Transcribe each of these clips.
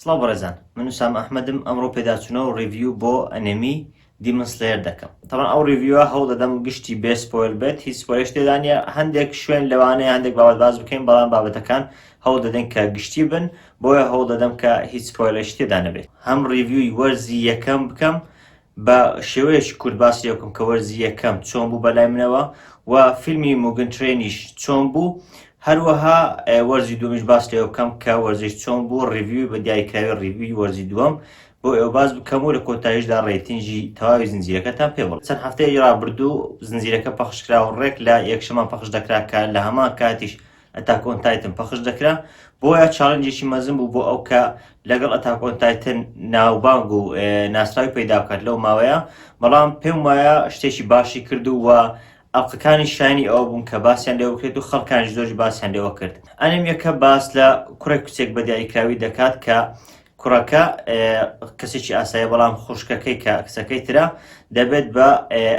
سڵاو بەڕێزان، من وسام ئەحمەدم. ئەمڕۆ پێداچوونەوە ڕیڤیو بۆ ئەنێمی دیمن سلەیەر دەکەم. تەڵەن ئەو ڕیڤیوە هەوڵ دەدەم گشتی بێ سپۆیل بێت، هیچ سپۆیلش تێدا نیە. هەندێک شوێن لەوانەیە هەندێک بابەت باز بکەین، بەڵام بابەتەکان هەوڵ دەدەین کە گشتی بن، بۆیە هەوڵ دەدەم کە هیچ سپۆیلش تێدا نەبێت. هەم ڕیڤیوی وەرزی یەکەم بکەم بە شێوەیەکی کورت باسی بکەم کە وەرزی یەکەم چۆن بوو بەلای منەوە و فیلمی موگن ترێنیش چۆن بوو، هەروەها وەرزی دومیش باس لێ بکەم کە وەرزش چۆن بوو، ڕیڤیو بە دیاریکراوی ڕیڤیوی وەرزی دووەم بۆ ئێوە باز بکەم و لە کۆتاییشدا ڕێتینجی تەواوی زنجیرەکەتان پێ بڵێم. چەند هەفتەیە ڕابردوو زنجیرەکە پەخشکرا و ڕێک لە یەکشەمان پەخش دەکرا کە لە هەمان کاتیش ئەتاک ئۆن تایتن پەخش دەکرا، بۆیە چاڵنجێکی مەزن بوو بۆ ئەو کە لەگەڵ ئەتاک ئۆن تایتن ناوبانگ و ناسراوی پەیدا بکات لەو ماوەیە. بەڵام پێم وایە شتێکی باشی کرد و ئەڵلقەکانی شانی ئەوە بوون کە باسییان لێوە کرد و خەڵکانیش زۆری باسییان لێوە کرد. ئەنێمیەکە باس لە کوڕێک کچێک بە دیاریکراوی دەکات کە کوڕەکە کەسێکی ئاسایە، بەڵام خوشکەکەی کە کچەکەی ترە دەبێت بە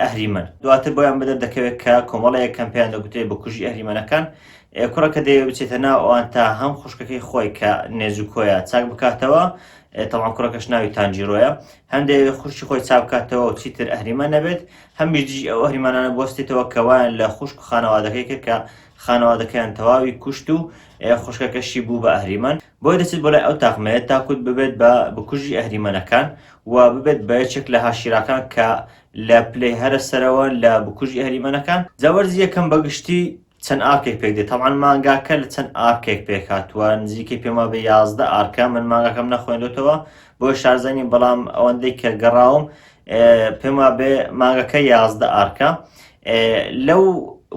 ئەهریمەن. دواتر بۆیان بەدەر دەکەوێت کە کۆمەڵەیە کەمپیان دەگوترێت بە کوژی ئەهریمەنەکان. کوڕەکە دەیەوێت بچێتە ناو ئەوان تا هەم خوشکەکەی خۆی کە نێزوکۆیە چاک بکاتەوە، تەڵام کوڕەکەش ناوی تانجیرۆیە، هەم دەیەوێت خوشکی خۆی چاک بکاتەوە و چیتر ئەهریمە نەبێت. هەمیش دژی ئەو ئەهریمانانە بوەستێتەوە کەوایان لە خوشک و خانەوادەکەی کرد کە خانەوادەکەیان تەواوی کوشت و خوشکەکەشی بوو بە ئەهریمەن. بۆی دەچێت بۆ لای ئەو تاقمەیە تاکوت ببێت بە بکوژی ئەهریمەنەکان و ببێت بە یەکێک لە هاشیراکان کە لە پلەی هەرە سەرەوە لە بکوژی ئەهریمەنەکان. جا وەرزی یەکەم بەگشتی چەند ئارکێک پێک دێت. تەڵعان مانگاکە لە چەند ئارکێک پێکاتوە، نزیکەی پێما بە 11 ئارکە. من مانگاکەم نەخوێنێتەوە بۆ شارزانی، بەڵام ئەوەندەی کە گەڕاوم پێما بێ مانگەکە 11 ئارکە. لەو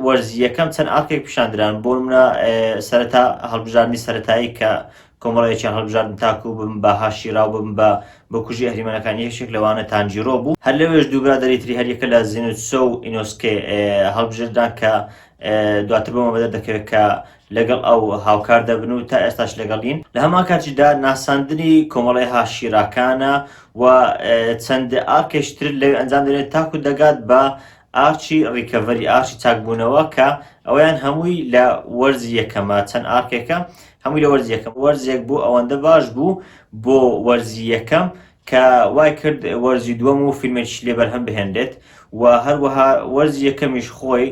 وەرزی یەکەم چەند ئارکێک پیشاندران، بۆ منە سەرەتا هەڵبژاردننی سەرەتایی کە کۆمەڵەیەکیان هەڵبژاردن تاکو بم بە هاشیرا و بم بە کوژی ئەهریمەنەکان. یەکێک لەوانە تانجیرۆ بوو. هەر لەوێش دوو برادەری تری هەریەکە لە زینوتسۆ و ئینۆسکێ هەڵبژێردان کە دواتر بۆمە بەدەر دەکەوێت کە لەگەڵ ئەو هاوکار دەبن و تا ئێستاش لەگەڵین. لە هەمان کاتیدا ناساندنی کۆمەڵی هاشیراکانە و چەند ئارکێشتر لەوێ ئەنجام دەێت تاکو دەگات بە ئارچی ڕیکەڤەری، ئارچی چاکبوونەوە کە ئەویان هەمووی لە وەرزی یەکەمە. چەند ئارکێکە هەمووی لە وەرزی یەکەم. وەرزێک بوو ئەوەندە باش بوو بۆ وەرزی یەکەم کە وای کرد وەرزی دووەم و فیلمێکی لێ بەرهەم بهێنرێت و هەروەها وەرزی یەکەمیش خۆی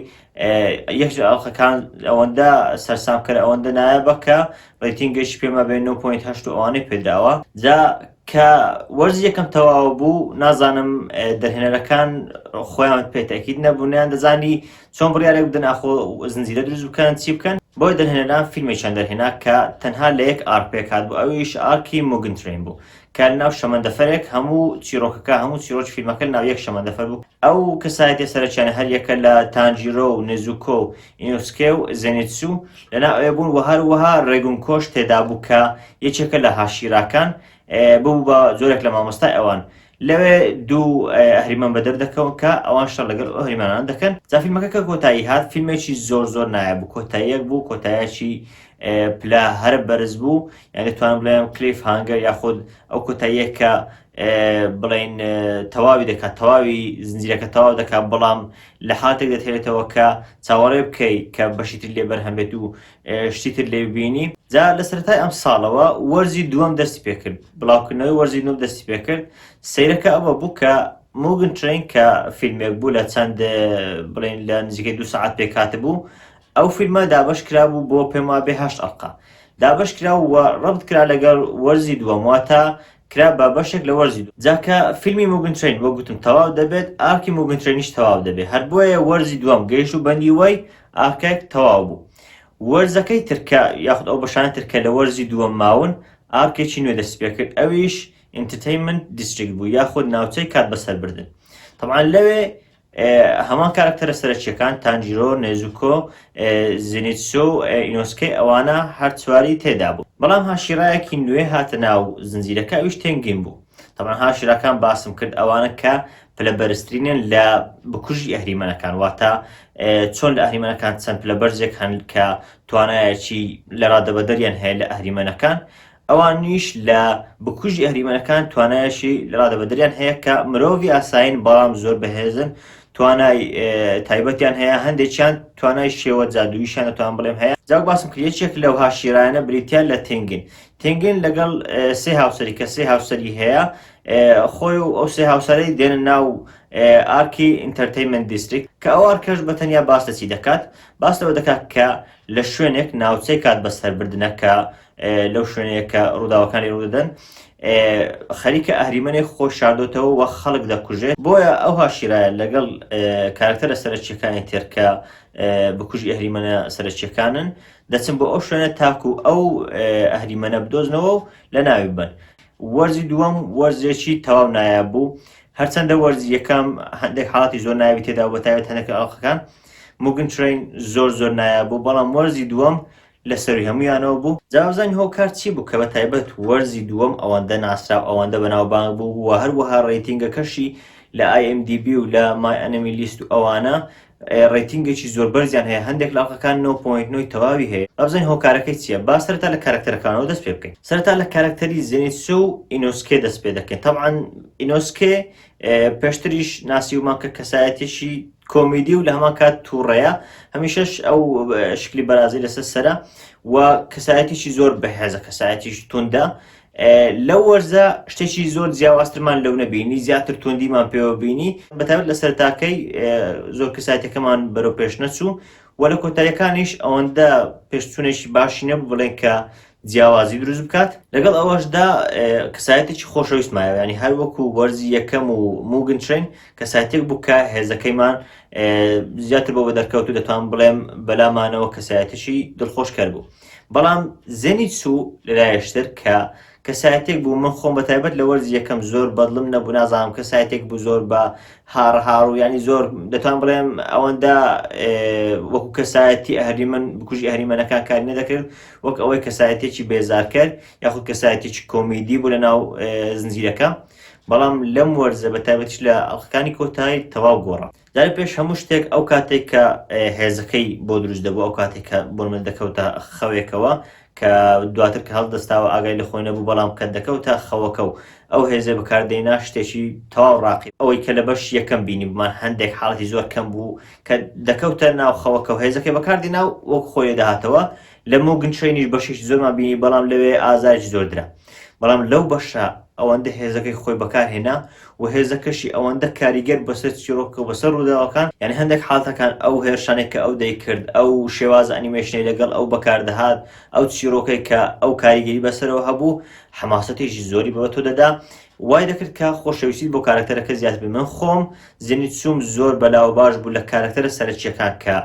یەک ئەڵلقەکان ئەوەندە سەرسامکەر ئەوەندە نایە کە ڕێتینگەشی پێمە بێ 9.8 ئەوانەی پێداوە. جا کە وەرزی یەکەم تەواو بوو، نازانم دەرهێنەرەکان خۆیان پێتاکید نەبوونیان دەزانی چۆن بڕیارێک بدەن ئاخۆ زنجیرە دروست بکەن چی بکەن. بۆی دەرهێنەران فیلمێکیان دەرهێنا کە تەنها لە یەک ئارک پێکات بوو، ئەویش ئارکی موگن ترێن بوو کە ناو شەمەندەفەرێک هەموو چیرۆکەکە هەموو چیرۆکی فیلمەکە ناو یەک شەمەندەفەر بوو. ئەو کەسایەتە سەرچیانە هەر یەکە لە تانجیرۆ و نێزوکۆ و ئینۆسکێ و زێنیتسو لەناو ئەوێ بوون و هەروەها ڕێگونکۆش تێدا بوو کە یەکێکە لە هاشیراکان بوو بە جۆرێک لە مامۆستای ئەوان. لەوێ دوو ئەهریمەن بەدەر دەکەون کە ئەوان شەڕ لەگەڵ ئەهریمانان دەکەن. جا فیلمەکە کە کۆتایی هات، فیلمێکی زۆر نایە بوو، کۆتاییەک بوو، کۆتاییەکی پلا هەر بەرز بوو، یعنی توانم بڵێم کلیف هانگەر یاخود ئەو کۆتاییە کە بڵێن تەواوی دەکات، تەواوی زنجیرەکە تەواو دەکات، بەڵام لە حالاتێک دەتێتەوە کە چاوەڕێ بکەی کە بەشی تر لێ بەرهەم بێت و شتی تر لێ ببینی. جا لە سەرەتای ئەم ساڵەوە وەرزی دووەم دەستی پێکرد، بڵاوکردنەوەی وەرزی نوێ دەستی پێکرد. سەیرەکە ئەوە بوو کە موگن ترێن کە فیلمێک بوو لە چەند بڵێن لە نزیکەی 2 سەعات پێکاتە بوو. ئەو فیلمە دابەش کرا بوو بۆ پێم وابێ 8 ئەڵقە دابەش کرا و ڕەبط کرا لەگەڵ وەرزی دووەم، واتە کرا بە بەشێک لە وەرزی دوو. جاکە فیلمی موگن ترێن وە گوتم تەواو دەبێت، ئارکی موگن ترێنیش تەواو دەبێت. هەر بۆیە وەرزی دووەم گەیشت و بەندی وەی ئارکێک تەواو بوو. وەرزەکەی ترکە یاخود ئەو بەشانە ترکە لە وەرزی دووەم ماون، ئارکێکی نوێ دەست پێ کرد، ئەویش ئینتەرتەینمنت دیستریکت بوو یاخود ناوچەی کات بەسەربردن. طبعاً لەوێ هەمان کارکتەرە سەرچیەکان تانجیرۆ، نێزوکۆ، زینیتسۆ و ئینۆسکێ ئەوانە هەر چواری تێدا بوو. بەڵام هاشیرایەکی نوێ هاتە ناو زنجیرەکە، ئەویش تێنگین بوو. طبعاً هاشیراکان باسم کرد ئەوانە کە پلە بەرزترینن لە بکوژی ئەهریمەنەکان، واتە چۆن لە ئەهریمەنەکان چەند پلە بەرزێک هەن کە توانایەکی لە ڕادەبەدەریان هەیە لە ئەهریمەنەکان، ئەوانیش لە بکوژی ئەهریمەنەکان توانایەشی لە ڕادەبەدەریان هەیە کە مرۆڤی ئاساین بەڵام زۆر بەهێزن توانای تایبەتیان هەیە، هەندێکیان توانای شێوە جادوویشیان دەتوان بڵێم هەیە. جا باسم کرد یەکێک لەوها شیرانە بریتیان لە تێنگین. تێنگین لەگەڵ سێ هاوسەری کە سێ هاوسەری هەیە، خۆی و ئەو سێ هاوسەرەی دێنە ناو ئارکی ئینتەرتەینمنت دیستریکت کە ئەو ئارکەش بەتەنیا باس لە چی دەکات؟ باس لەوە دەکات کە لە شوێنێک ناوچەی کات بەسەربردنە کە لەو شوێنەیە کە ڕووداوەکانی ڕوودەدەن خەریکە ئەهریمەنێک خۆش شاردۆتەوە وە خەڵک دەکوژێت. بۆیە ئەوها شیرایە لەگەڵ کارکتەرە سەرچیەکانی تێرکە بکوژی ئەهریمەنە سەرچیەکانن دەچن بۆ ئەو شوێنە تاکو ئەو ئەهریمەنە بدۆزنەوە و لە ناوی بن. وەرزی دووەم وەرزێکی تەواو نایاب بوو، هەرچەندە وەرزی یەکەم هەندێک حاڵاتی زۆر نایابی تێدا و بەتایبەت هەندێک ئەڵخەکان موگن ترین زۆر نایاب بوو، بەڵام وەرزی دووەم لەسەری هەمویانەوە بوو. جاوازانی هۆکار چی بوو کە بە تایبەت وەرزی دووەم ئەوەندە ناسراو ئەوەندە بەناوبانگ بوو و هەروەها ڕێتینگەکەشی لە IMDb و لە مای ئەنەمی لیست و ئەوانە ڕێتینگێکی زۆر بەرزیان هەیە، هەندێک لاقەکان 9.9 تەواوی هەیە. ئەبزانین هۆکارەکەی چییە؟ با سەرەتا لە کارکتەرەکانەوە دەست پێ بکەین. سەرەتا لە کارکتەری زێنیتسو و ئینۆسکێ دەست پێ دەکەین. طبعاً ئینۆسکێ پێشتریش ناسیومان کە کەسایەتێکی کۆمیدی و لە هەمان کات تووڕەیە، هەمیشەش ئەو شکلی بەرازی لەسەر سەرە و کەسایەتێکی زۆر بەهێزە، کەسایەتیش توندە. لەو وەرزە شتێکی زۆر جیاوازترمان لەو نەبینی، زیاتر توندیمان پێوە بینی، بەتایبەت لە سەرتاکەی زۆر کەسایەتەکەمان بەرەو پێش نەچوو و لە کۆتاییەکانیش ئەوەندە پێشچوونێکی باشی نەبوو بڵێن کە جیاوازی دروست بکات. لەگەڵ ئەوەشدا کەسایەتێکی خۆشەویستمایە، ینی هەر وەکو وەرزی یەکەم و موگن ترین کەسایەتێک بوو کە هێزەکەیمان زیاتر بۆ بە دەرکەوتو دەتوان بڵێم بەلامانەوە کەسایەتێکی دڵخۆشکەر بوو. بەڵام زێنیتسو لەلایەشتر کە کەسایەتێک بوو من خۆم بەتایبەت لە وەرزی یەکەم زۆر بەدڵم نەبوو، نازانم کەسایەتێک بوو زۆر بە هاڕ و ینی زۆر دەتوان بڵێم ئەوەندە وەکو کەسایەتی ئەهریمن بکوژی ئەهریمەنەکان کاری نەدەکرد وەک ئەوەی کەسایەتێکی بێزار کرد یاخود کەسایەتێکی کۆمیدی بوو لە ناو زنجیرەکە. بەڵام لەم وەرزە بەتایبەتیش لە ئەڵخەکانی کۆتایی تەواو گۆڕە. جارێ پێش هەموو شتێک ئەو کاتێک کە هێزەکەی بۆ دروست دەبوو، ئەو کاتێک کە بۆ من دەکەوتە خەوێکەوە کە دواتر کە هەڵدەستاوە ئاگای لە خۆی نەبوو، بەڵام کە دەکەوتە خەوەکە و ئەو هێزە بەکاردێنا شتێکی تەواو ڕاقی ئەوەی کە لە بەش یەکەم بینی بمان هەندێک حاڵەتی زۆر کەم بوو کە دەکەوتە ناو خەوەکە و هێزەکەی بەکاردێنا و وەک خۆی داهاتەوە. لە موگن ترینیش بەشێکی زۆرمان بینی، بەڵام لەوێ ئازارێکی زۆردرا. بەڵام لەو بەشە ئەوەندە هێزەکەی خۆی بەکارهێنا و هێزەکەشی ئەوەندە کاریگەر بەسەر چیرۆکە و بەسەر ڕووداوەکان، یعنی هەندێک حاڵەتەکان ئەو هێرشانێک کە ئەو دەیکرد، ئەو شێواز ئەنیمێشنەی لەگەڵ ئەو بەکاردەهات، ئەو چیرۆکەی کە ئەو کاریگەری بەسەرەوە هەبوو، حەماسەتێکی زۆری بە تۆ دەدا، وای دەکرد کە خۆشەویستی بۆ کارکتەرەکە زیاتر بێ. من خۆم زێنیتسوم زۆر بەلاو باش بوو لە کارکتەرە سەرچیەکان کە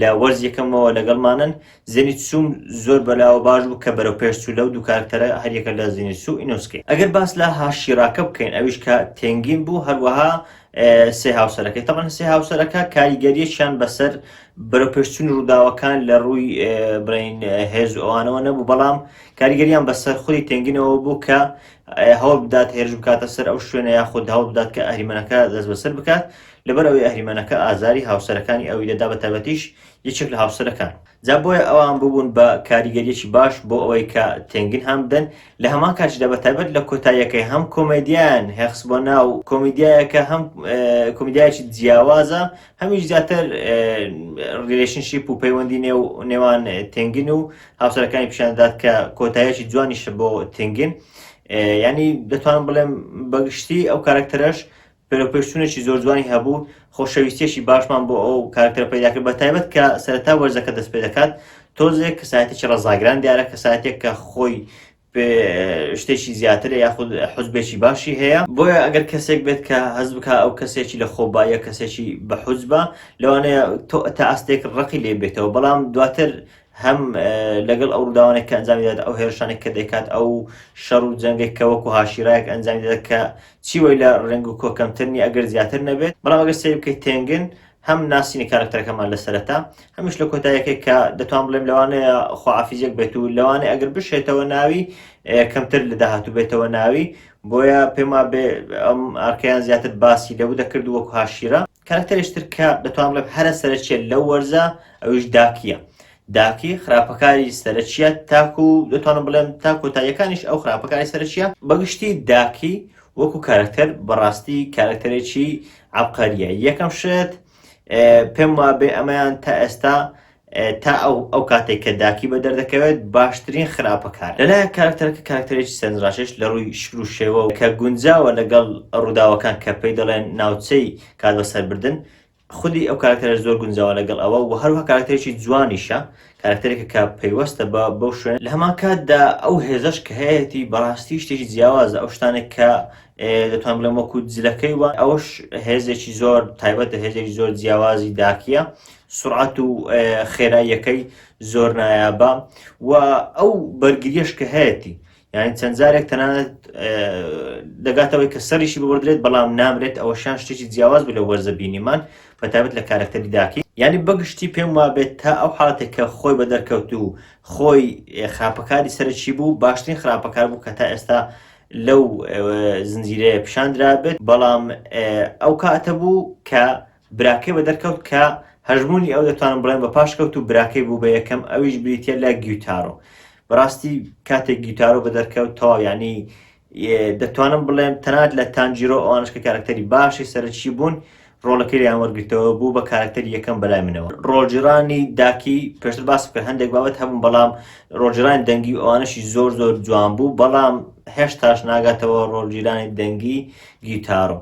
لە وەرز یەکەمەوە لەگەڵمانن. زێنیتسوم زۆر بەلاوە باش بوو کە بەرەو پێشچوو لەو دوو کارکتەرە هەریەکە لە زێنیتسو و ئینۆسکێ. ئەگەر باس لە هاشیراکە بکەین، ئەویش کە تێنگین بوو، هەروەها سێ هاوسەرەکەی. تەمەن سێ هاوسەرەکە کاریگەریەکیان بەسەر بەرەو پێشچوون ڕووداوەکان لە ڕووی بڕین هێز و ئەوانەوە نەبوو، بەڵام کاریگەریان بەسەر خودی تێنگینەوە بوو کە هەوڵ بدات هێرش بکاتە سەر ئەو شوێنە یاخود هەوڵ بدات کە ئەهریمەنەکە دەست بەسەر بکات، لەبەر ئەوەی ئەهریمەنەکە ئازاری هاوسەرەکانی ئەوی دەدا بەتایبەتیش یەکێک لە هاوسەرەکان. جا بۆیە ئەوان ببوون بە کاریگەریەکی باش بۆ ئەوەی کە تێنگین هەم بدەن. لە هەمان کاتیشدا بەتایبەت لە کۆتاییەکەی هەم کۆمێدیان هێخس بۆ ناو کۆمیدیایەکە، هەم کۆمیدیایەکی جیاوازە، هەمیش زیاتر ریلیشنشیپ و پەیوەندی نێوان تێنگین و هاوسەرەکانی پیشاندات کە کۆتاییەکی جوانیشە بۆ تێنگین. ینی دەتوانم بڵێم بەگشتی ئەو کارکتەرەش پێشچوونێکی زۆر جوانی هەبوو، خۆشەویستیەکی باشمان بۆ ئەو کارکتەرە پەیدا کرد، بەتایبەت کە سەرەتا وەرزەکە دەست پێ دەکات. تۆزێک کەسایەتێکی ڕەزاگران دیارە، کەسایەتێک کە خۆی شتێکی زیاترە یاخود حوزبێکی باشی هەیە. بۆیە ئەگەر کەسێک بێت کە هەز بکە ئەو کەسێکی لە خۆبایە، کەسێکی بە حوزبە، لەوانەیە تا ئەستێک ڕقی لێ بێتەوە، بەڵام دواتر هەم لەگەڵ ئەو ڕووداوانێک کە ئەنجامی دەدات، ئەو هێرشانێک کە دەکات، ئەو شەڕ و جەنگێک کە وەکو هاشیرایەک ئەنجامی دەدات کە چیوەی لە ڕێنگ و کۆکەمترنی ئەگەر زیاتر نەبێت. بەڵام ئەگەر سێ بکەیت تێنگن، هەم ناسینی کارکتەرەکەمان لە سەرەتا، هەمیش لە کۆتاییەکەی کە دەتوان بڵێم لەوانەیە خواعافیزێک بێت و لەوانەیە ئەگەر بشێتەوە ناوی کەمتر لە داهاتوو بێتەوە ناوی. بۆیە پێما بێ ئەم ئارکەیان زیاتر باسی لەبوو دەکرد وەکو هاشیرە. کارکتەرێشتر کە دەتوان بڵێم هەرە سەرچێت لەو وەرزە ئەویش داکیە. داکی خراپەکاری سەرچیە، تاکو دەتوانم بڵێم تا کۆتاییەکانیش ئەو خراپەکاری سەرچیە. بەگشتی داکی وەکو کارکتەر بەڕاستی کارکتەرێکی عەبقەریە. یەکەم شت پێم وابێ ئەمەیان تا ئێستا تا ئەو کاتێک کە داکی بە دەردەکەوێت باشترین خراپەکار لەلایە کارکتەرەکە کارکتەرێکی سەرنجڕاشێش لە ڕووی شکل و شێوە کە گونجاوە لەگەڵ ڕووداوەکان کە پێی دەڵێن ناوچەی کات بەسەربردن خودی ئەو کارکتەرە زۆر گونجاوە لەگەڵ ئەوە و هەروەها کارکتەرێکی جوانیشە کارکتەرێکە کە پەیوەستە بەو شوێن لە هەمان کاتدا ئەو هێزش کە هەیەی بەڕاستی شتێکی جیاوازە ئەو شتانێک کە دەتوان بڵێم وەکو جلەکەی وان ئەوش هێزێکی زۆر تایبەتە هێزێکی زۆر جیاوازی داکیە سرعەت و خێراییەکەی زۆر نایابە و ئەو بەرگریەش کە هەیەی یعنی چەند جارێک تەنانەت دەگاتەوەی کە سەریشی ببردرێت بەڵام نامرێت ئەوەشان شتێکی جیاواز بوو لە وەرزە بینیمان بەتابەت لە کارکتەری داکی یعنی بەگشتی پێم وابێت تا ئەو حاڵەتێک کە خۆی بە دەرکەوت و خۆی خراپەکاری سەرچی بوو باشترین خراپەکار بوو کە تا ئێستا لەو زنجیرەیە پیشاندرا بێت بەڵام ئەو کاتە بوو کە براکەی بە دەرکەوت کە هەژمونی ئەو دەتوانم بڵێن بە پاشکەوت و براکەی بوو بە یەکەم ئەویش بریتە لە گیوتارۆ بەڕاستی کاتێک گیتارۆ بە دەرکەوت تەواو ینی دەتوانم بڵێم تەنات لە تانجیرۆ ئەوانش کە کارکتەری باشی سەرچی بوون ڕۆڵەکەی لیان وەرگرتەوە بوو بە کارکتەری یەکەم بەلای منەوە ڕۆژێرانی داکی پێشتر باس کرد هەندێک بابەت هەبوون بەڵام ڕۆژێرانی دەنگی ئەوانشی زۆر جوان بوو بەڵام هێشتاش ناگاتەوە ڕۆژگیرانی دەنگی گیتارۆ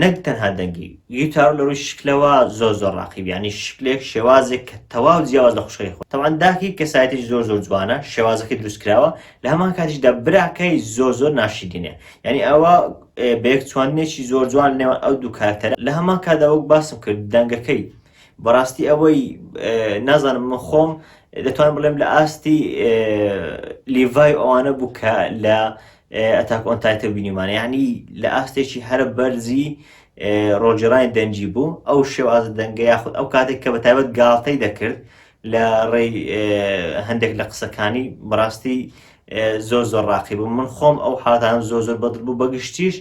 نەک تەنها دەنگی گیتارۆ لە ڕووی شکلەوە زۆر ڕاقیب ینی شکلێک شێوازێک کە تەواو جیاواز لە خوشکەی خۆ تەوان داکی کەسایەتێکی زۆر جوانە شێوازەکەی دروستکراوە لە هەمان کاتیشدا براکەی زۆر ناشیدینێ یعنی ئەوە بەیەک چوانێکی زۆر جوان نێوان ئەو دوو کارکتەرە لە هەمان کاتدا وەک باسم کرد دەنگەکەی بەڕاستی ئەوەی نازانم من خۆم دەتوانم بڵێم لە ئاستی لیڤای ئەوانە بوو کە لە ئەتاک ئۆن تایتن بینیمانە یعنی لە ئاستێکی هەرە بەرزی ڕۆژێرانی دەنجی بوو ئەو شێوازە دەنگە یاخود ئەو کاتێک کە بەتایبەت گاڵتەی دەکرد لە ڕێی هەندێک لە قسەکانی بەڕاستی زۆر ڕاقی بوو من خۆم ئەو حالاتان زۆر بەدڵ بوو بەگشتیش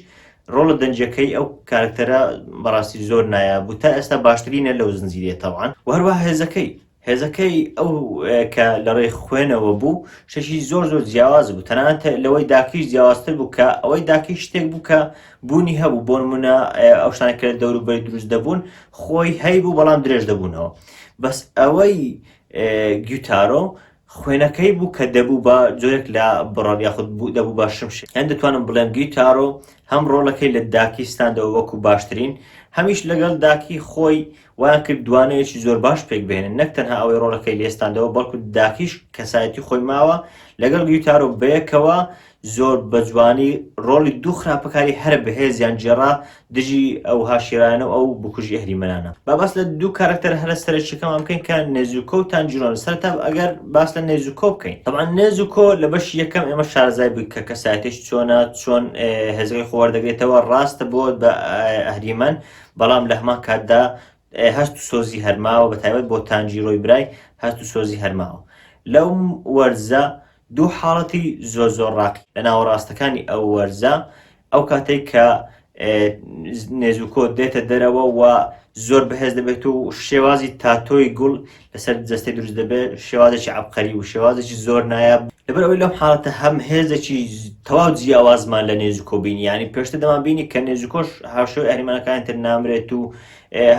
ڕۆڵە دەنجەکەی ئەو کارکتەرە بەڕاستی زۆر نایە بوو تا ئێستا باشترینە لەو زنجیرێت تەوان و هەروەها هێزەکەی ئەو کە لە ڕێی خوێنەوە بوو شەشی زۆر جیاواز بوو تەنانەت لەوەی داکیش جیاوازتر بوو کە ئەوەی داکی شتێک بوو کە بوونی هەبوو بۆ نمونە ئەو شتانێک کە دەوروبەری دروست دەبوون خۆی هەی بوو بەڵام درێژ دەبوونەوە بەس ئەوەی گیتارۆ خوێنەکەی بوو کە دەبوو بە جۆرێک لە بڕال یاخود دەبوو بە شمشێ هەن دەتوانم بڵێم گیتارۆ هەم ڕۆڵەکەی لە داکی ستاندەوە وەکو باشترین هەمیش لەگەڵ داکی خۆی وایان کرد دوانەیەکی زۆر باش پێک بهێنن نەک تەنها ئەوەی ڕۆڵەکەی لێستاندەوە بەڵکو داکیش کەسایەتی خۆی ماوە لەگەڵ گیتارۆ بەیەکەوە زۆر بە جوانی ڕۆڵی دوو خراپەکاری هەر بەهێزیان جێڕا دژی ئەو هاشیرانە و ئەو بکوژی ئەهریمەنانە باس لە دوو کارکتەر هەرە سەرچەکەمان بکەین کە نێزوکۆ و تانجیرۆن سەرتا ئەگەر باس لە نێزوکۆ بکەین طبعا نێزوکۆ لە بەشی یەکەم ئێمە شارەزای بووی کە کەسایەتیش چۆنە چۆن هێزەکەی خۆوەردەگرێتەوە ڕاستە بۆ بە ئەهریمەن بەڵام لە هەمان کاتدا هەست و سۆزی هەرماوە بەتایبەت بۆ تانجیرۆی برای هەست و سۆزی هەرماوە لەو وەرزە دوو حاڵەتی زۆر ڕاقی لە ناوەڕاستەکانی ئەو وەرزە ئەو کاتێک کە نێزوکۆ دێتە دەرەوە و زۆر بەهێز دەبێت و شێوازی تاتۆی گوڵ لەسەر جەستەی دروست دەبێت شێوازێکی عەبقەری و شێوازێکی زۆر نایاب لەبەر ئەوەی لەم حاڵەتە هەم هێزێکی تەواو جیاوازمان لە نێزوکۆ بینی ینی پێشتر دەمان بینی کە نێزوکۆش هاشۆی ئەهریمانەکانی تر نامرێت و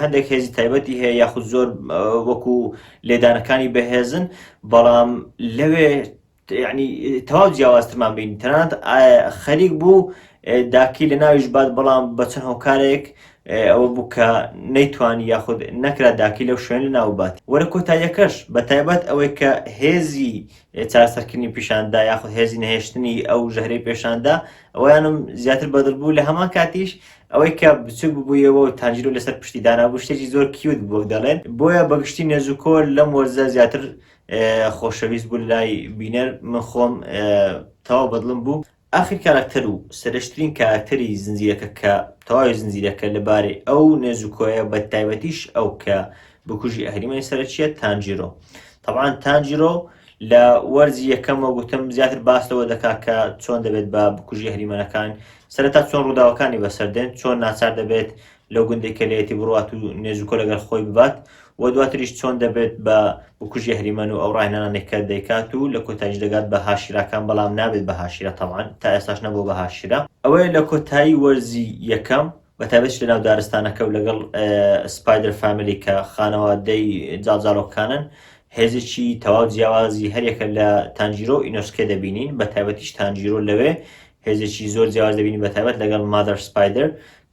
هەندێک هێزی تایبەتی هەیە یاخود زۆر وەکو لێدانەکانی بەهێزن بەڵام لەوێ یعنی تەواو جیاوازترمان بینی تەنانەت خەریک بوو داکی لە ناویش بات بەڵام بە چەند هۆکارێک ئەوە بوو کە نەیتوانی یاخود نەکرا داکی لەو شوێن لە ناو بات وەرە کۆتاییەکەش بە تایبەت ئەوەی کە هێزی چارەسەرکردنی پیشاندا یاخود هێزی نەهێشتنی ئەو ژەهرەی پێشاندا ئەویانم زیاتر بەدڵ بوو لە هەمان کاتیش ئەوەی کە بچوک ببوویەوە و تانجیرۆ لەسەر پشتی دانابوو شتێکی زۆر کیوت بوو دەڵێن بۆیە بەگشتی نێزوکۆ لەم وەرزە زیاتر خۆشەویست بوو لای بینەر من خۆم تەواو بەدڵم بوو ئاخر کارکتەر و سەرشترین کارکتەری زنجیرەکە کە تەواوی زنجیرەکە لەبارەی ئەو نێزوکۆیە بە تایبەتیش ئەو کە بکوژی ئەهریمەنی سەرچیە تانجیرۆ طبعا تانجیرۆ لە وەرزی یەکەمەوە گوتم زیاتر باس لەوە دەکات کە چۆن دەبێت بە بکوژی ئەهریمەنەکان سەرەتا چۆن ڕووداوەکانی بەسەردێن چۆن ناچار دەبێت لەو گوندێک کە لەیەتی بڕات و نێزوکۆ لەگەڵ خۆی ببات و دواتریش چۆن دەبێت بە بکوژی ئەهریمەن و ئەو ڕاهێنانانێک کە دەیکات و لە کۆتاییش دەگات بە هاشیرەکان بەڵام نابێت بە هاشیرە تەواان تا ئێستاش نەبوو بە هاشیرە ئەوەیە لە کۆتایی وەرزی یەکەم بەتایبەت لە ناو دارستانەکە و لەگەڵ سپایدر فامیلی کە خانەوادەی جاڵجاڵۆکانن هێزێکی تەواو جیاوازی هەرێکە لە تانجیرۆ و ئینۆسکێ دەبینین بەتایبەتیش تانجیرۆ لەوێ هێزێکی زۆر جیاواز دەبینی بەتایبەت لەگەڵ مادەر سپایدر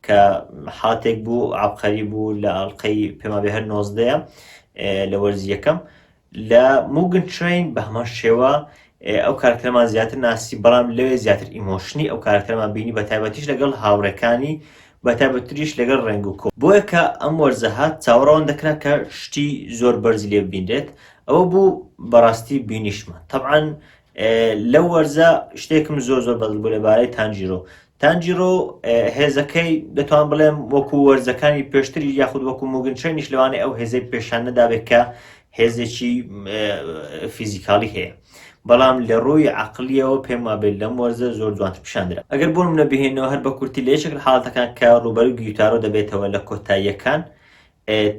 کە حاتێک بوو عبقەری بوو لە ئەڵلقەی پێمابێ هەر 19 لە وەرزی یەکەم لە موگن ترین بە هەمان شێوە ئەو کارکتەرمان زیاتر ناسی بەڵام لەوێ زیاتر ئیمۆشنی ئەو کارکتەرمان بینی بەتایبەتیش لەگەڵ هاوڕەکانی بەتایبەتریش لەگەڵ ڕێنگ و کۆ بۆیە کە ئەم وەرزەهات چاوەڕەوان دەکرا کە شتی زۆر بەرزی لێ ببینرێت ئەوە بوو بەڕاستی بینیشمە طبعاً لەو وەرزە شتێکم زۆر بەدڵ بوو لەبارەی تانجیرۆ هێزەکەی دەتوان بڵێم وەکو وەرزەکانی پێشتری یاخود وەکو موگن ترینیش لەوانەیە ئەو هێزەی پێشان نەدابێت کە هێزێکی فیزیکاڵی هەیە بەڵام لە ڕووی عقلیەوە پێم وابێت لەم وەرزە زۆر جوانتر پیشاندرا ئەگەر بۆ منە بهێنەوە هەر بە کورتی لە یەکێک لە حاڵەتەکان کە ڕوبەروی گیتارۆ دەبێتەوە لە کۆتاییەکان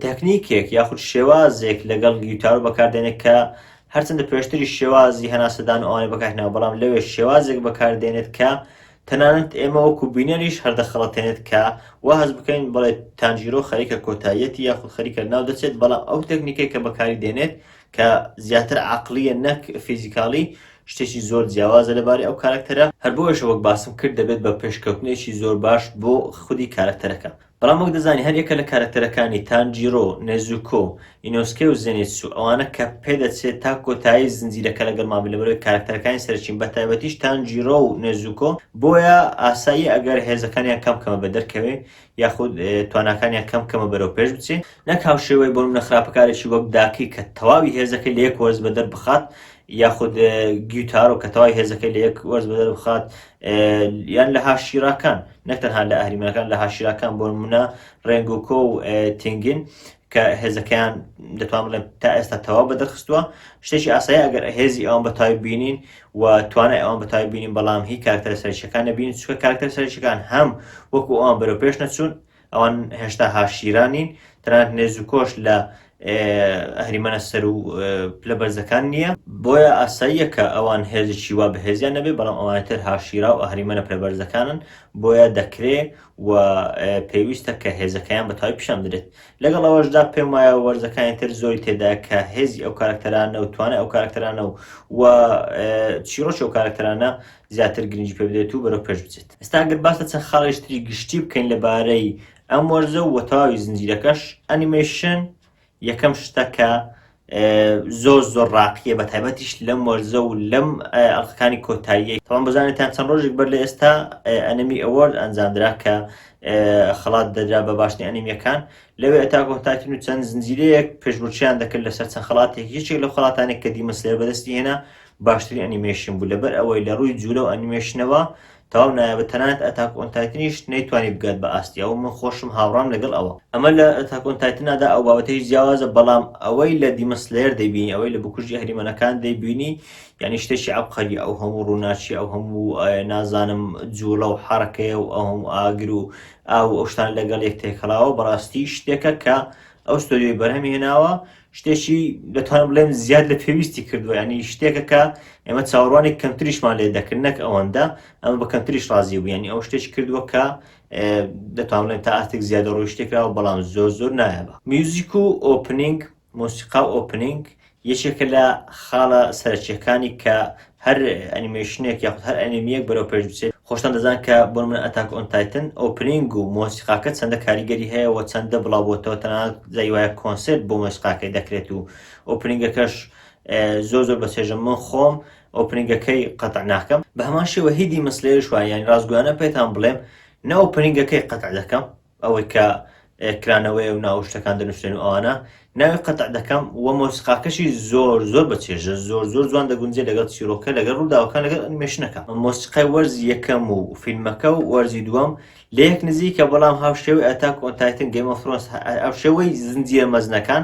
تەکنیکێک یاخود شێوازێک لەگەڵ گیتارۆ بەکاردێنێت کە هەرچەندە پێشتری شێوازی هەناسەدان و ئەوانەی بەکارهێناوە بەڵام لەوێ شێوازێک بەکاردێنێت کە تەنانەت ئێمە وەکو بینەریش هەردەخەڵەتێنێت کە وا هەز بکەین بڵێ تانجیرۆ خەریکە کۆتاییەتی یاخود خەریکە ناو دەچێت بەڵام ئەو تەکنیکەی کە بەکاری دێنێت کە زیاتر عقلیە نەک فیزیکاڵی شتێکی زۆر جیاوازە لەبارەی ئەو کارکتەرە هەر بۆیەش وەک باسم کرد دەبێت بە پێشکەوتنێکی زۆر باش بۆ خودی کارکتەرەکە بەڵام وەک دەزانی هەر یەکە لە کارکتەرەکانی تانجیرۆ نێزوکۆ ئینۆسکێ و زێنێتسو ئەوانە کە پێدەچێت تا کۆتایی زنجیرەکە لەگەڵ لەبەرەوەی کارکتەرەکانی سەرچین بەتایبەتیش تانجیرۆ و نێزوکۆ بۆیە ئاسایی ئەگەر هێزەکانیان کەمکەمە بە دەرکەوێ یاخود تواناکانیان کەمکەمە بەرەو پێش بچێت نەک هاوشێوەی بۆ منە خراپەکارێکی وەک داکی کە تەواوی هێزەکەی لە یەک وەرز بە دەربخات یاخود گیتارۆ کە تەواوی هێزەکەی لە یەک وەرز بە دەربخات یان لە هاشیراکان نەکتەنها لە ئەهریمەکان لە هاشیراکان بۆ نمونە ڕێنگوکۆ و تینگین کە هێزەکەیان دەتوان بڵێن تا ئێستا تەواو بەدەرخستووە شتێکی ئاسایی ئەگەر هێزی ئەوان بەتاوی بینین و توانای ئەوان بەتاوی بینین بەڵام هی کارکتەرە سەرچیەکان نەبینین چونکە کارکتەرە سەرچیەکان هەم وەکو ئەوان بەرەو پێش نەچوون ئەوان هێشتا هاشیرانین تەنانەت نێزوکۆش لە ئەهریمەنە سەر و لە بەرزەکان نییە بۆیە ئاساییە کە ئەوان هێزێکی وا بە هێزیان نەبێ بەڵام ئەوانتر هاشیرا و ئەهریمەنە پێبەرزەکانن بۆیە دەکرێ و پێویستە کە هێزەکەیان بەتاوی پیشان بدرێت لەگەڵ ئەوەشدا پێم وایە وەرزەکانی تر زۆری تێدا کە هێزی ئەو کارکتەرانە و توانای ئەو کارکتەرانە و چیرۆکی ئەو کارکتەرانە زیاتر گرنگی پێ بدرێت و بەرەو پێش بچێت ئێستا ئەگەر باسە چەند خاڵێشتری گشتی بکەین لەبارەی ئەم وەرزە و تەواوی زنجیرەکەش ئەنیمێشن یەکەم شتەکە زۆر ڕاقیە بەتایبەتیش لەم وەرزە و لەم ئەڵلقەکانی کۆتاییە تەواو بزانێتان چەند ڕۆژێک بەر لە ئێستا ئەنەمی ئەوەرد ئەنجامدرا کە خەڵات دەدرا بە باشنی ئەنیمیەکان لەوێ ئەتاک و تایتن و چەند زنجیرەیەک پێشبڕکێیان دەکرد لەسەر چەند خەڵاتێک یەکێک لەو خەڵاتانێک کە دیمە سلێر بەدەستی هێنا باشترین ئەنیمێشن بوو لەبەر ئەوەی لە ڕووی جوولە و ئەنیمێشنەوە تەواو نایە بە تەنانەت ئەتاک ئۆن تایتنیش نەیتوانی بگات بە ئاستی ئەو من خۆشم هاوڕام لەگەڵ ئەوە ئەمە لە ئەتاک ئۆن تایتنادا ئەو بابەتەی جیاوازە بەڵام ئەوەی لە دیمە سلێر دەیبینی ئەوەی لە بکوژی هەریمەنەکان دەیبینی یعنی شتێکی عەبقەری ئەو هەموو ڕووناچی ئەو هەموو نازانم جوولە و حەرەکەیە و ئەو هەموو ئاگر و ئەو شتان لەگەڵ یەک تێکەڵاوە بەڕاستی شتێکە کە ئەو ستۆریۆی بەرهەمی هێناوە شتێکی دەتوانم بڵێم زیاد لە پێویستی کردووە ینی شتێکە کە ئێمە چاوەڕوانی کەمتریشمان لێ دەکرد نەک ئەوەندە ئەمە بە کەمتریش ڕازی بوو ینی ئەو شتێکی کردووە کە دەتوانم بڵێم تا ئاستێک زیادە ڕۆی شتێکراوە بەڵام زۆر نایەبە میوزیک و ئۆپنینگ مۆسیقا و ئۆپنینگ یەکێکە لە خاڵە سەرچیەکانی کە هەر ئەنیمێشنێک یاخود هەر ئەنیمیەک بەرەو پێش بچێت خۆشتان دەزان کە بۆ من ئەتاک ئۆن تایتن ئۆپنینگ و مۆسیقاکە چەندە کاریگەری هەیە و چەندە بڵاوبووەتەوە تەنانەت جایوایە کۆنسێرت بۆ مۆسیقاکەی دەکرێت و ئۆپنینگەکەش زۆر بە چێژە من خۆم ئۆپنینگەکەی قەتع ناکەم بە هەمان شێوە هیدی مەسلێرش وایە ینی ڕاستگویانە پێتان بڵێم نە ئۆپنینگەکەی قەتع دەکەم ئەوەی کە کرانەوەی و ناو شتەکان دەنووسێن و ئەوانە ناوی قەتع دەکەم و مۆسیقاکەشی زۆر بە چێژە زۆر جوان دەگونجێ لەگەڵ چیرۆکە لەگەڵ ڕووداوەکان لەگەڵ ئەنیمێشنەکە مۆسیقای وەرزی یەکەم و فیلمەکە و وەرزی دووەم لە یەک نزیکە بەڵام هاوشێوەی ئەتاک ئۆن تایتن گەیم ئۆف ترۆنز هاوشێوەی زنجیرە مەزنەکان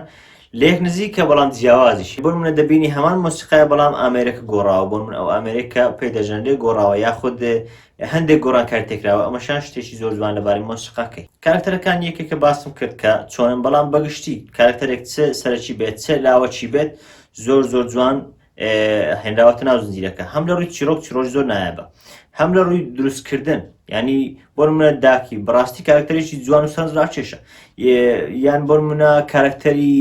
لە یەک نزیکە بەڵام جیاوازیشی بۆ منە دەبینی هەمان مۆسیقایە بەڵام ئامێرەکە گۆڕاوە بۆ من ئەو ئامێرەکە پێی دەژەندێ گۆڕاوە یاخود هەندێک گۆڕان کار تێکراوە ئەمەشان شتێکی زۆر جوان لەبارەی مۆسیقاکەی کارکتەرەکان یەکێکە باسم کرد کە چۆنن بەڵام بەگشتی کارکتەرێک چ سەرەکی بێت چ لاوەچی بێت زۆر جوان هێنراوەتە ناو زنجیرەکە هەم لە ڕووی چیرۆک زۆر نایابە هەم لە ڕووی دروستکردن ینی بۆ نمونە داکی بەڕاستی کارکتەرێکی جوان و سەرنجڕاکێشە، یان بۆ نمونە کارکتەری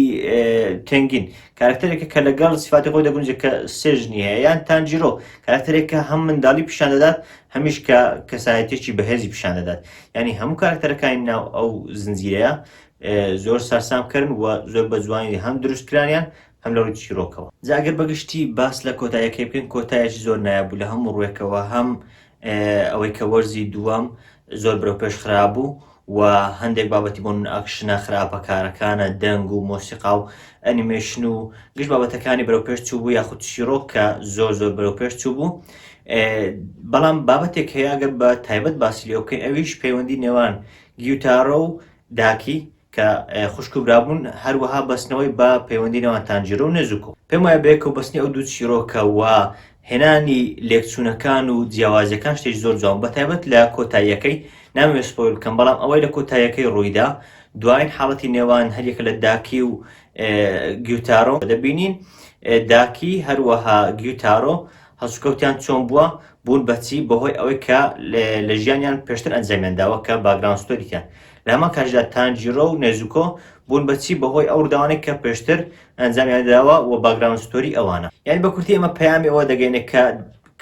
تێنگین کارکتەرێکە کە لەگەڵ سیفاتی خۆی دەگونجێت کە سێژنی هەیە، یان تانجیرۆ کارکتەرێکە هەم منداڵی پیشان دەدات هەمیش کە کەسایەتێکی بەهێزی پیشان دەدات. ینی هەموو کارکتەرەکانی ناو ئەو زنجیرەیە زۆر سەرسامکردن و زۆر بە جوانی هەم دروستکرانیان هەم لە ڕووی چیرۆکەوە. جا ئەگەر بەگشتی باس لە کۆتاییەکەی بکەین، کۆتاییەکی زۆر نایابوو لە هەموو ڕوویەکەوە، هەم ئەوەی کە وەرزی دووەم زۆر بەرەوپێش خراببوو و هەندێک بابەتی بۆ من ئاکشنە خراپەکارەکانە دەنگ و مۆسیقا و ئەنیمێشن و گشت بابەتەکانی بەرەوپێش چوو بوو یاخود چیرۆک کە زۆر زۆر بەرەوپێش چوو بوو. بەڵام بابەتێک هەیە ئەگەر بە تایبەت باسی لێ بکەین، ئەویش پەیوەندی نێوان گیوتارۆ و داکی کە خوشک و برابوون، هەروەها بەستنەوەی بە پەیوەندی نێوان تانجیرۆ و نێزووکۆ. پێم وایە بەیەکەوە بەستنی ئەو دوو چیرۆکە و هێنانی لێکچوونەکان و جیاوازیەکان شتێکی زۆر جوان بەتایبەت لە کۆتاییەکەی نامەوێت سپۆیل بکەم، بەڵام ئەوەی لە کۆتاییەکەی ڕوویدا دوایین حاڵەتی نێوان هەریەکە لە داکی و گیوتارۆ دەبینین. داکی هەروەها گیوتارۆ هەسوکەوتیان چۆن بووە بوون بەچی بەهۆی ئەوەی کە لە ژیانیان پێشتر ئەنجامیانداوە کە باگراوند ستۆریتیان، لە هەمان کاتژدا تانجیرۆ و نێزووکۆ بوون بەچی بەهۆی ئەو ڕووداوانەی کە پێشتر ئەنجامیانداوە و باگراوند ستۆری ئەوانە. یعنی بە کورتی ئەمە پەیامی ئەوە دەگەینێت کە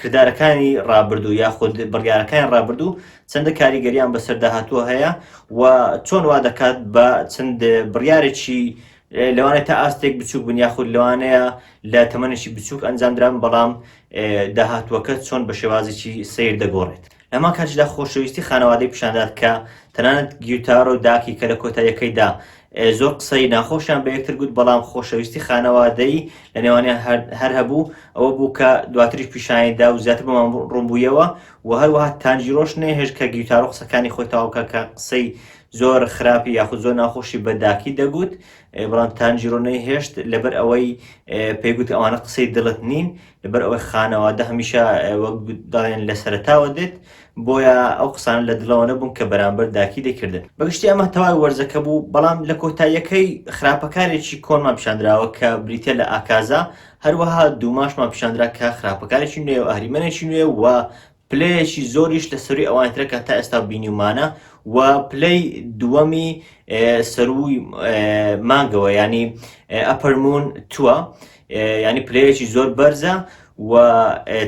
کردارەکانی ڕابردوو یاخود بڕیارەکانی ڕابردوو چەندە کاریگەریان بەسەر داهاتووە هەیە و چۆن وا دەکات بە چەند بڕیارێکی لەوانەیە تا ئاستێک بچووک بن یاخود لەوانەیە لە تەمەنێکی بچووک ئەنجامدران، بەڵام داهاتووەکە چۆن بە شێوازێکی سیر دەگۆڕێت. لەمان کاتیشدا خۆشەویستی خانەوادەی پیشاندات کە تەنانەت گیوتارۆ و داکی کە لە کۆتاییەکەیدا زۆر قسەی ناخۆشیان بە یەکتر گوت، بەڵام خۆشەویستی خانەوادەی لە نێوانیان هەر هەبوو، ئەوە بوو کە دواتریش پیشانیدا و زیاتر بەمان ڕوونبوویەوە و هەروەها تانجیرۆش نەهێشت کە گیوتارۆ قسەکانی خۆی تەواوکە کە قسەی زۆر خراپی یاخود زۆر ناخۆشی بە داکی دەگوت، بەڵام تانجیرۆ نەیهێشت لەبەر ئەوەی پێیگوت ئەوانە قسەی دڵت نین، لەبەر ئەوەی خانەوادە هەمیشە وەک دەڵێن لە سەرەتاوە دێت، بۆیە ئەو قسانە لە دڵەوە نەبوون کە بەرامبەر داکی دەکردن. بەگشتی ئەمە تەواوی وەرزەکە بوو، بەڵام لە کۆتاییەکەی خراپەکارێکی کۆنمان پیشاندراوە کە بریتە لە ئاکازا، هەروەها دووماشمان پیشاندرا کە خراپەکارێکی نوێ و ئەهریمەنێکی نوێ و پلەیەکی زۆریش لە سەروی ئەوانترە کە تا ئێستا بینیومانە و پلەی دووەمی سەروی مانگەوە، ینی ئەپەرمون تووە، ینی پلەیەکی زۆر بەرزە و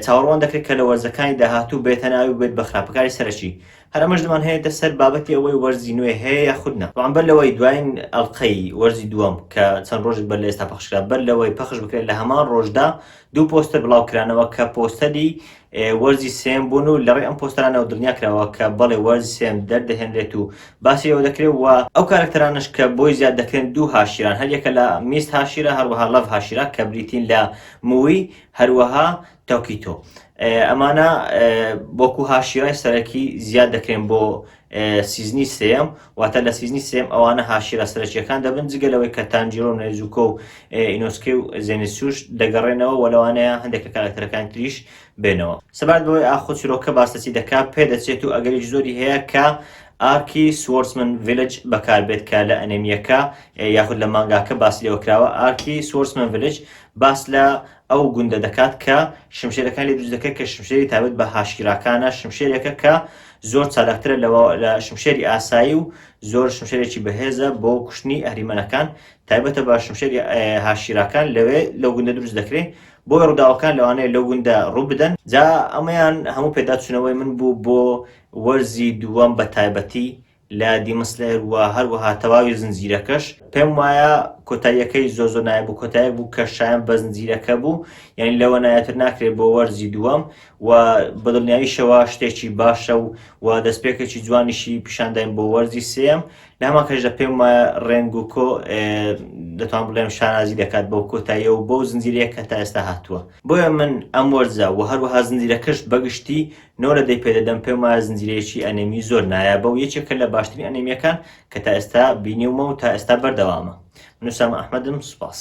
چاوەڕوان دەکرێت کە لە وەرزەکانی داهاتوو بێتە ناوی بێت بە خراپەکاری سەرەکی. هەر ئەمەش دەمان هەیە دەسەر بابەتی ئەوەی وەرزی نوێ هەیە یاخودنا. بەڵام بەر لەوەی دوایین ئەڵقەی وەرزی دووەم کە چەند ڕۆژێک بەر لە ئێستا پەخشکرا، بەر لەوەی پەخش بکرێت لە هەمان ڕۆژدا دوو پۆستەر بڵاوکرانەوە کە پۆستەری وەرزی سێم بوون و لەڕێی ئەم پۆستەرانەوە دڵنیا کراوە کە بەڵێ وەرزی سێم دەردەهێنرێت و باسی ئەوە دەکرێت و ئەو کارکتەرانش کە بۆی زیاد دەکرێن دوو هاشیران، هەریەکە لە میست هاشیرە هەروەها لەڤ هاشیرە کە بریتین لە مووی هەروەها تۆکیتۆ. ئەمانە بۆکو هاشیرای سەرەکی زیاد دەکرێن بۆ سیزنی سێم، واتە لە سیزنی سێم ئەوانە هاشیرە سەرەکیەکان دەبن، جگەلەوەی کە تانجیرۆ و نێزووکۆ و ئینۆسکێ و زێنسوش دەگەڕێنەوە و لەوانەیە هەندێک لە کارکتەرەکان تریش بێنەوە. سەبارەت بەوەی ئاخۆ چیرۆکە باسەچی دەکات پێدەچێت و ئەگەریش زۆری هەیە کە ئارکی سوۆرسمن ڤیلج بەکاربێت کە لە ئەنێمیەکە یاخود لە مانگاکە باسی لێوە کراوە. ئارکی سوۆرسمن ڤیلج باس لە ئەو گوندە دەکات کە شمشێرەکان لێ دروست دەکات کە شمشێری تایبەت بە هاشیراکانە، شمشێرێکە کە زۆر چالاکترە لە شمشێری ئاسایی و زۆر شمشێرێکی بەهێزە بۆ کوشتنی ئەهریمەنەکان، تایبەتە بە شمشێری هاشیراکان لەوێ لەو گوندە دروست دەکرێت بۆی ڕووداوەکان لەوانەیە لەو گوندە ڕوو بدەن. جا ئەمەیان هەموو پێداچوونەوەی من بوو بۆ وەرزی دووەم بە تایبەتی لە دیمن سلەیر و هەروەها تەواوی زنجیرەکەش. پێم وایە کۆتاییەکەی زۆر نایە بوو، کۆتاییەک بوو کە شایەن بە زنجیرەکە بوو، یعنی لەوە نایەتر ناکرێت بۆ وەرزی دووەم و بەدڵنیاییشەوە شتێکی باشە و دەستپێکێکی جوانیشی پیشانداین بۆ وەرزی سێم. لە هەمان کەژدا پێم وایە ڕێنگ و کۆ دەتوان بڵێم شانازی دەکات بۆ کۆتاییە و بۆ زنجیرەیە کە تا ئێستا هاتووە. بۆیە من ئەم وەرزە و هەروەها زنجیرەکەش بەگشتی 9 لە 10 پێدەدەم. پێم وایە زنجیرەیەکی ئەنێمی زۆر نایابە و یەکێکە لە باشترین ئەنێمیەکان کە تا ئێستا بینیومە و تا ئێستا بەردەوامە. من وسام ئەحمەدم، سوپاس.